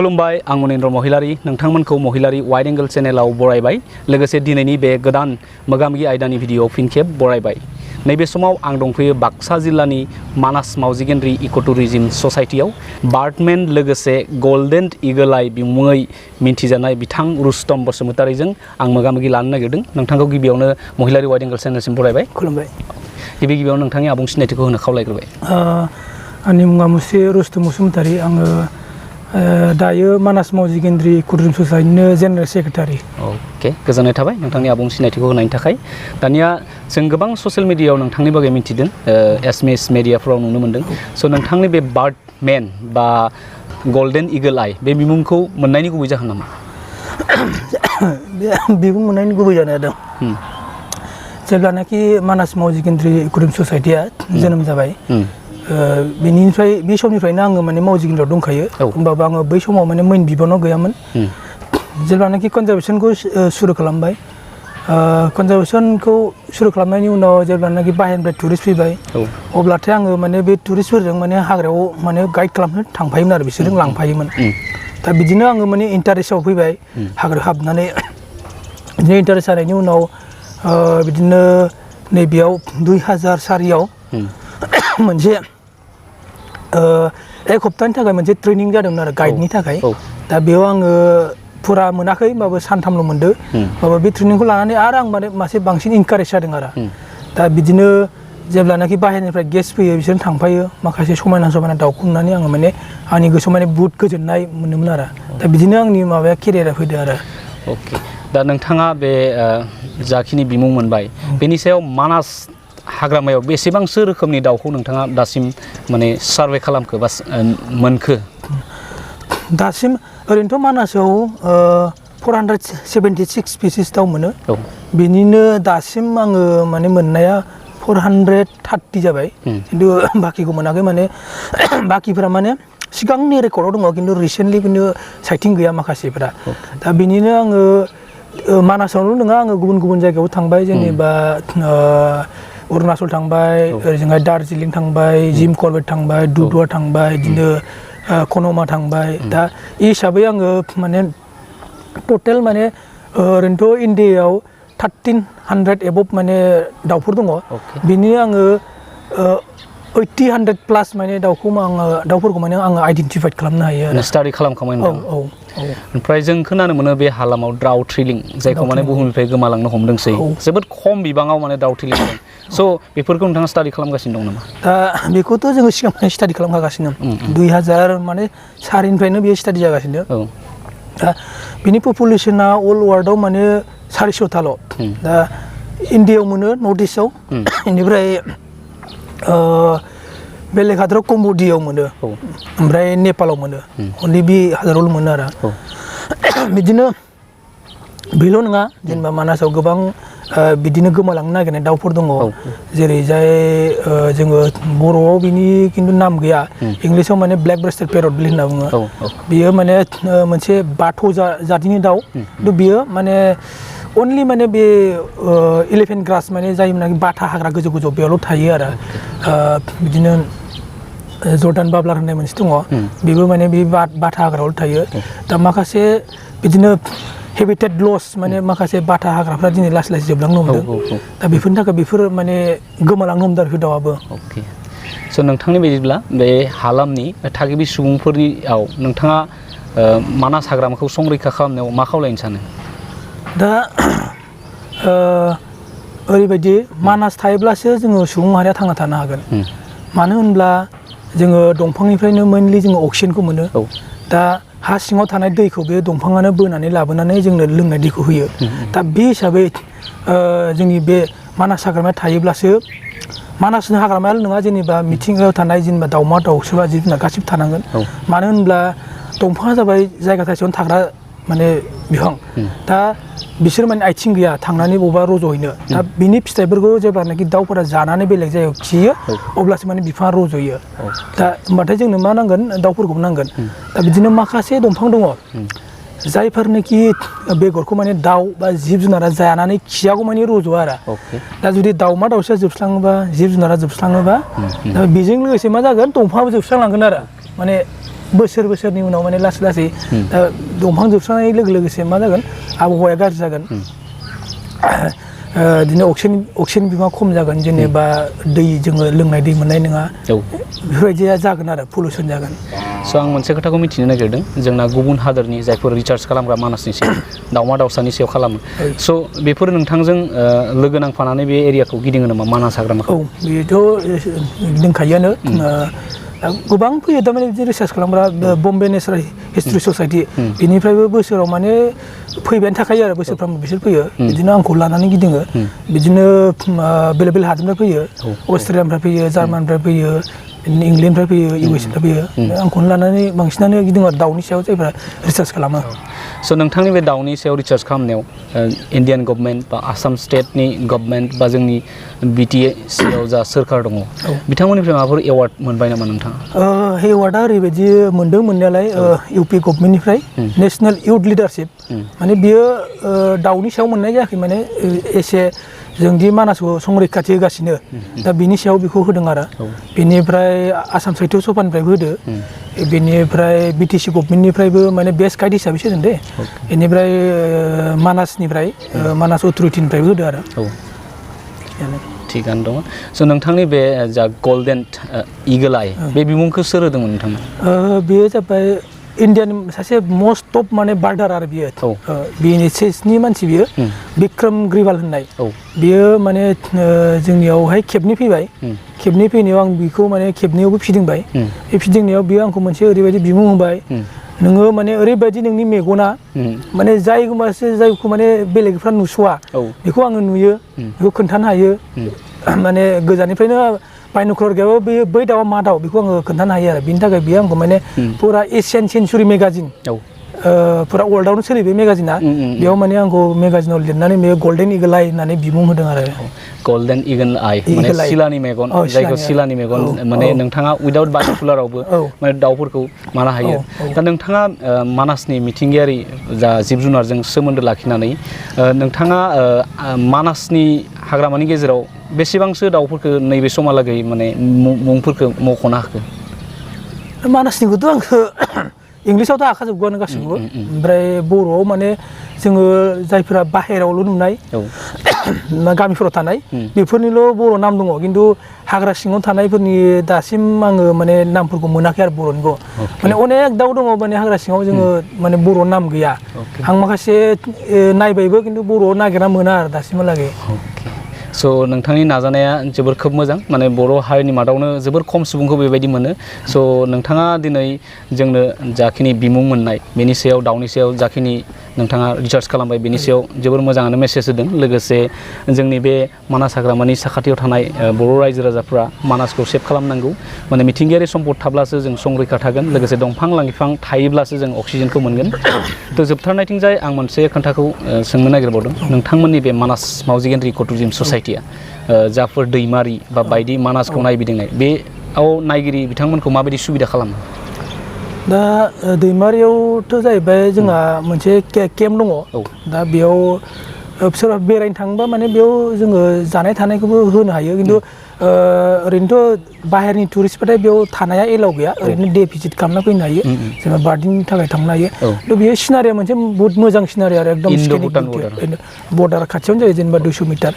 खुलुमबाय आं मनिन्द्र महिलारी नोंथांमोनखौ महिलारी wide angle चेनेलाव बरायबाय लोगोसे दिनैनि बे गोदान मोगामोगि आयदानि भिडिअ फिन खेब बरायबाय नैबे समाव आं दंफैयो बाक्सा जिल्लानि मानास मावजिगेन्द्रि इक' टुरिज्म ससाइटियाव बार्डमेन लोगोसे गोल्डन ईगल आई बिमुङै मिन्थिजानाय बिथां रुस्तम बसुमतारीजों आं मोगामोगि लानो नागिरदों नोंथांखौ गिबियावनो महिलारी वाइड एंगल चेनेलसिम बरायबाय खुलुमबाय गिबियावनो नोंथांनि आबुं सिनायथिखौ होनो खावलायग्रोबाय आंनि मुङा रुस्तम बसुमतारी आङो दायो मानास मावजिगेन्द्रि इक' टुरिज्म ससाइटिनि जेनेरेल सेक्रेटारि अके गोजोननाय थाबाय नोंथांनि आबुं सिनायथिखौ होनायनि थाखाय दानिया जों गोबां ससियेल मिडियायाव नोंथांनि बागै मिथिदों एसएमएस मिडियाफोराव नुनो मोन्दों स' नोंथांनि बे बार्डमेन बा गोल्डन ईगल आई बे बिमुंखौ मोननायनि गुबै जाहोन नामा बे बिमुं मोननायनि गुबै जाहोना दं जेब्लानाखि मानास मावजिगेन्द्रि इक' टुरिज्म ससाइटिया जोनोम जाबाय बेनिफ्राय बे समनिफ्रायनो आङो माने मावजिगेन्द्रियाव दंखायो होमबाबो आङो बै समाव माने मेन बिबानाव गैयामोन जेब्लानाखि कनजारभेसनखौ सुरु खालामबाय कनजारभेसनखौ सुरु खालामनायनि उनाव जेब्लानाखि बाहेरनिफ्राय टुरिस्ट फैबाय अब्लाथाय आङो माने बे टुरिस्टफोरजों माने हाग्रायाव माने गाइड खालामनो थांफायोमोन आरो बिसोरजों लांफायोमोन दा बिदिनो आङो माने इन्टारेस्टआव फैबाय हाग्रायाव हाबनानै बिदिनो इन्टारेस्ट जानायनि उनाव बिदिनो नैबेयाव 2004आव मोनसे एक हप्तानि थाखाय मोनसे ट्रेनिं जादोंमोन आरो गाइडनि थाखाय दा बेयाव आङो फुरा मोनाखै होमबाबो सानथामल' मोनदों होमबाबो बे ट्रेनिंखौ लानानै आरो आं माने मासे बांसिन इनकारेज जादों आरो दा बिदिनो जेब्लानाखि बाहेरनिफ्राय गेस्ट फैयो बिसोरजों थांफायो माखासे समायना दाउखौ नुनानै आङो माने आंनि गोसोआव माने बुहुत गोजोननाय मोनोमोन आरो दा बिदिनो आंनि माबाया केरियारा फैदो आरो अके दा नोंथाङा बे जाखिनि बिमुं मोनबाय बेनि सायाव मानास हाग्रामायाव बेसेबांसो रोखोमनि दाउखौ नोंथाङा दासिम माने सार्भे खालामखो बा मोनखो दासिम ओरैनोथ' मानासाव 476 स्पिसिस दाउ मोनो बिनिनो दासिम आङो माने मोननाया 430 जाबाय खिन्थु बाखिखौ मोनाखै माने बाखिफोरा माने सिगांनि रेकर्डआव दङ खिन्थु रिसेन्टलि खिन्थु साइटिं गैया माखासेफोरा दा बिनिनो आङो मानासावल' नङा आङो गुबुन जायगायाव थांबाय जेनेबा अरुणाचल थांबाय ओरैजोंहाय दार्जिलिं थांबाय जिम करबेट थांबाय दुधवा थांबाय बिदिनो कनमा थांबाय दा बे हिसाबै आङो माने टटेल माने ओरैनोथ' इण्डियायाव 1300 एबभ माने दाउफोर दङ बिनि आङो 800 प्लास माने दाउफोरखौ माने आङो आइडेन्टिफाइड खालामनो हायो आरो स्टाडि खालामखांबाय ओमफ्राय जों खोनानो मोनो बे हालामाव दाउ थ्रिलिं जायखौ माने बुहुमनिफ्राय गोमालांनो हमदोंसै जोबोद खम बिबाङाव माने दाउ थ्रिलिं दं स' बेफोरखौ नोंथाङा स्टाडि खालामगासिनो दं नामा दा बेखौथ' जोङो सिगांनिफ्राय स्टाडि खालामगासिनो 2004निफ्रायनो बेयो स्टाडि जागासिनो दा बिनि पपुलेसना अल वार्ल्डआव माने 400थाल' दा इण्डियायाव मोनो नर्थ इस्टआव बेनिफ्राय बेलेग हादराव कम्बडियाव मोनो ओमफ्राय नेपालाव मोनो अनलि बे हादरावल' मोनो आरो बिदिनो बेल' नङा जेनेबा मानासाव गोबां बिदिनो गोमालांनो नागिरनाय दाउफोर दङ जेरैजाय जोङो बर'आव बिनि खिन्थु नाम गैया इंलिसाव माने ब्लेक ब्रेस्टेड पेरट होनना बुङो बियो माने मोनसे बाथ' जातिनि दाउ खिन्थु बियो माने अनलि माने बे एलिफेन्ट ग्रास माने जाय माने बाथा हाग्रा गोजौ बेयावल' थायो आरो बिदिनो जर्डान बाब्लार होननाय मोनसे दङ बेबो माने बे बाथा हाग्रायावल' थायो दा माखासे बिदिनो हेबिटेट लस माने माखासे बाथा हाग्राफ्रा दिनै लासै जोबलांनो हमदों दा बेफोरनि थाखाय बेफोर माने गोमालांनो हमदों आरो दाउआबो स' नोंथांनि बायदिब्ला बे हालामनि थागिबि सुबुंफोरनियाव नोंथाङा मानास हाग्रामाखौ संरैखा खालामनायाव मा खावलायनो सानो दा ओरैबायदि मानास थायोब्लासो जोङो सुबुं माहारिया थांना थानो हागोन मानो होनब्ला जोङो दंफांनिफ्रायनो मेनलि जोङो अक्सिजेनखौ मोनो दा हा सिङाव थानाय दैखौ बे दंफाङानो बोनानै लाबोनानै जोंनो लोंनाय दैखौ होयो दा बे हिसाबै जोंनि बे मानास हाग्रामाया थायोब्लासो मानास हाग्रामायाल' नङा जेनेबा मिथिंगायाव थानाय जेनेबा दाउमा दाउसा जिब जुनार गासिबो थानांगोन मानो होनब्ला दंफाङा जाबाय जायगा थाइसेयावनो थाग्रा माने बिफां दा बिसोर माने आथिं गैया थांनानै बबेबा रज'हैनो दा बिनि फिथाइफोरखौ जेब्लानाखि दाउफोरा जानानै बेलेग जायगायाव खियो अब्लासो माने बिफाङा रज'यो दा होमबाथाय जोंनो मा नांगोन दाउफोरखौबो नांगोन दा बिदिनो माखासे दंफां दङ जायफोरनोखि बेगरखौ माने दाउ बा जिब जुनारा जानानै खियागौ माने रज'आ आरो दा जुदि दाउमा दाउसा जोबस्राङोबा जिब जुनारा जोबस्राङोबा दा बेजों लोगोसे मा जागोन दंफाङाबो जोबस्रांलांगोन आरो माने बोसोरनि उनाव माने लासै लासै दंफां जोबस्रांनाय लोगो लोगोसे मा जागोन आबहावाया गाज्रि जागोन बिदिनो अक्सिजेन बिबाङा खम जागोन जेनेबा दै जोङो लोंनाय दै मोननाय नङा बेफोरबायदिया जागोन आरो पलिउसन जागोन स' आं मोनसे खोथाखौ मिथिनो नागिरदों जोंना गुबुन हादोरनि जायफोर रिसार्च खालामग्रा मानासनि सायाव दाउमा दाउसानि सायाव खालामो स' बेफोर नोंथांजों लोगो नांफानानै बे एरियाखौ गिदिङो नामा मानास हाग्रामाखौ? औ बेथ' गिदिंखायोआनो गोबां फैयो थारमाने बिदि रिसार्च खालामग्रा बम्बे नेचारेल हिस्ट्रि ससाइटि बेनिफ्रायबो बोसोराव माने फैबायानो थाखायो आरो बोसोरफ्रामबो बिसोर फैयो बिदिनो आंखौ लानानै गिदिङो बिदिनो बेलेग बेलेग हादरनिफ्राय फैयो अस्ट्रेलियानिफ्राय फैयो जार्मानिफ्राय फैयो इंलेण्डनिफ्राय फैयो इउएसनिफ्राय फैयो आंखौनो लानानै बांसिनानो गिदिङो आरो दाउनि सायाव जायफ्रा रिसार्च खालामो स' नोंथांनि बे दाउनि सायाव रिसार्च खालामनायाव इण्डियान गभर्नमेन्ट बा आसाम स्टेटनि गभर्नमेन्ट बा जोंनि बिटिसिआव जा सोरखार दङ बिथांमोननिफ्राय माबाफोर एवार्ड मोनबाय नामा नोंथाङा? एवार्डआ ओरैबायदि मोनदों मोननायालाय इउपि गभर्नमेन्टनिफ्राय नेसनेल इउथ लिडारशिप माने बियो दाउनि सायाव मोननाय जायाखै माने एसे जोंदि मानासखौ संरैखाथि होगासिनो दा बिनि सायाव बेखौ होदों आरो बेनिफ्राय आसाम साहित्य सभानिफ्रायबो होदो बेनिफ्राय बिटिसि गभर्नमेन्टनिफ्रायबो माने बेस्ट गाइड हिसाबैसो होदों दे बेनिफ्राय मानासनिफ्राय मानास अथ'रिटिनिफ्रायबो होदो आरो थिगानो दङ स' नोंथांनि बे जा गल्डेन इगल आइ बे बिमुंखौ सोर होदोंमोन नोंथांनो? बेयो जाबाय इण्डियान सासे मस्ट टप माने बार्डार आरो बियो बिएनएसएसनि मानसि बियो बिक्रम ग्रिवाल होननाय बियो माने जोंनियावहाय खेबनै फैबाय खेबनै फैनायाव आं बिखौ माने खेबनैयावबो फिदिंबाय बे फिदिंनायाव बियो आंखौ मोनसे ओरैबायदि बिमुं होबाय नोङो माने ओरैबायदि नोंनि मेगना माने जायखौ माने बेलेगफ्रा नुस'वा बेखौ आङो नुयो बेखौ खोन्थानो हायो माने गोजाननिफ्रायनो बायन'कुलार गैयाबाबो बेयो बै दाउआ मा दाउ बेखौ आङो खोन्थानो हायो आरो बिनि थाखाय बियो आंखौ माने फुरा एसियान सेन्चुरि मेगाजिन फुरा वर्ल्डआवनो सोलियो बे मेगाजिना बेयाव माने आंखौ मेगाजिनाव लिरनानै बे गल्डेन इगल आइ होननानै बिमुं होदों आरो गल्डेन इगल आइ माने सिलानि मेगन जायखौ सिलानि मेगन माने नोंथाङा उइदाउट बायन'कुलारावबो माने दाउफोरखौ मानो हायो दा नोंथाङा मानासनि मिथिंगायारि जा जिब जुनारजों सोमोन्दो लाखिनानै नोंथाङा मानासनि हाग्रामानि गेजेराव बेसेबांसो दाउफोरखौ नैबे समहालागै माने मुंफोरखौ मख'नो हाखो? मानासनिखौथ' आंखो इंलिसावथ' हाखाजोबगौआनो गासिबो ओमफ्राय बर'आव माने जोङो जायफोरा बाहेरायावल' नुनाय गामिफोराव थानाय बेफोरनिल' बर' नाम दङ खिन्थु हाग्रा सिङाव थानायफोरनि दासिम आङो माने नामफोरखौ मोनाखै आरो बर'निखौ माने अनेक दाउ दङ माने हाग्रा सिङाव जोङो माने बर' नाम गैया आं माखासे नायबायबो खिन्थु बर'आव नागिरना मोना आरो दासिमहालागै स' नोंथांनि नाजानाया जोबोर खोब मोजां माने बर' हारिनि मादावनो जोबोर खम सुबुंखौ बेबायदि मोनो स' नोंथाङा दिनै जोंनो जाखिनि बिमुं मोननाय बेनि सायाव दाउनि सायाव जाखिनि नोंथाङा रिसार्च खालामबाय बेनि सायाव जोबोर मोजाङानो मेसेज होदों लोगोसे जोंनि बे मानास हाग्रामानि साखाथियाव थानाय बर' रायजो राजाफ्रा मानासखौ सेभ खालामनांगौ माने मिथिंगायारि सम्पद थाब्लासो जों संरैखा थागोन लोगोसे दंफां लाइफां थायोब्लासो जों अक्सिजेनखौ मोनगोन थ' जोबथारनायथिंजाय आं मोनसे खोथाखौ सोंनो नागिरबावदों नोंथांमोननि बे मानास मावजिगेन्द्रि इक'टुरिजम ससाइटिया जाफोर दैमारि बा बायदि मानासखौ नायबिदिंनाय बेयाव नायगिरि बिथांमोनखौ माबायदि सुबिदा खालामो? दा दैमारियावथ' जाहैबाय जोंहा मोनसे केम्प दङ दा बेयाव सोरबा बेरायनो थाङोबा माने बेयाव जोङो जानाय थानायखौबो होनो हायो खिन्थु ओरैनोथ' बाहेरनि टुरिस्टफोरा बेयाव थानाया एलाउ गैया ओरैनो डे भिजिट खालामना फैनो हायो जेनेबा बार्डिंनि थाखाय थांनो हायो थ' बेयो सिनारिया मोनसे बहुत मोजां सिनारि आरो एकदम बर्डार खाथियावनो जायो जेनेबा 200 मिटार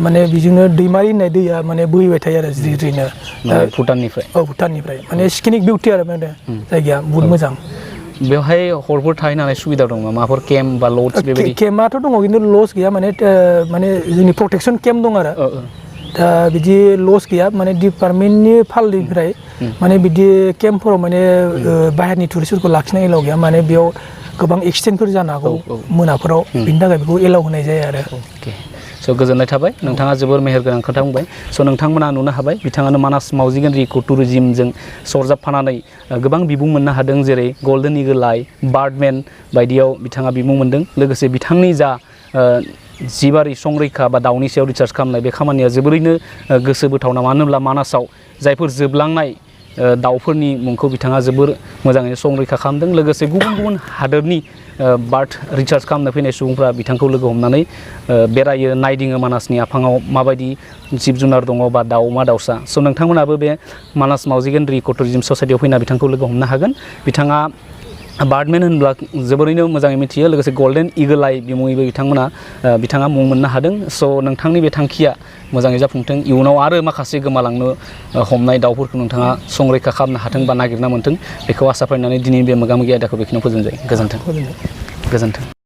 माने बेजोंनो दैमारि होननाय दैया माने बोहैबाय थायो आरो जिरिनो भुटाननिफ्राय माने स्केनिक बिउटि आरो माने जायगाया बहुत मोजां बेवहाय हरफोर थाहैनानै सुबिदा दं नामा माबाफोर केम्प बा लज बेबायदि? केम्पआथ' दङ खिन्थु लज गैया माने जोंनि प्रटेक्सन केम्प दं आरो दा बिदि लस गैया माने डिपार्टमेन्टनि फालनिफ्राय माने बिदि केम्पफोराव माने बाहेरनि टुरिस्टफोरखौ लाखिनाय एलाउ गैया माने बेयाव गोबां एक्सिडेन्टफोर जानो हागौ मोनाफोराव बिनि थाखाय बेखौ एलाउ होनाय जायो आरो स' गोजोननाय थाबाय नोंथाङा जोबोर मेहेरगोनां खोथा बुंबाय स' नोंथांमोना नुनो हाबाय बिथाङानो मानास मावजिगेन्द्रि इक'टुरिजमजों सरजाबफानानै गोबां बिमुं मोननो हादों जेरै गल्डेन इगल आइ बार्डमेन बायदियाव बिथाङा बिमुं मोनदों लोगोसे बिथांनि जा जिबारि संरैखा बा दाउनि सायाव रिसार्च खालामनाय बे खामानिया जोबोरैनो गोसो बोथावना मानो होनब्ला मानासाव जायफोर जोबलांनाय दाउफोरनि मुंखौ बिथाङा जोबोर मोजाङैनो संरैखा खालामदों लोगोसे गुबुन गुबुन हादोरनि बार्ड रिसार्च खालामनो फैनाय सुबुंफ्रा बिथांखौ लोगो हमनानै बेरायो नायदिङो मानासनि आफाङाव माबायदि जिब जुनार दङ बा दाउमा दाउसा स' नोंथांमोनाबो बे मानास मावजिगेन्द्रि इक' टुरिज्म ससाइटियाव फैना बिथांखौ लोगो हमनो हागोन बिथाङा बार्डमेन होनब्ला जोबोरैनो मोजाङै मिथियो लोगोसे गल्डेन इगोल आइ बिमुङैबो बिथाङा मुं मोननो हादों स' नोंथांनि बे थांखिया मोजाङै जाफुंथों इयुनाव आरो माखासे गोमालांनो हमनाय दाउफोरखौ नोंथाङा संरैखा खालामनो हाथों बा नागिरना मोन्थों बेखौ आसा फारिनानै दिनै बे मोगा मोगि आयदाखौ बेखिनियाव फोजोबनाय जायो गोजोन्थों।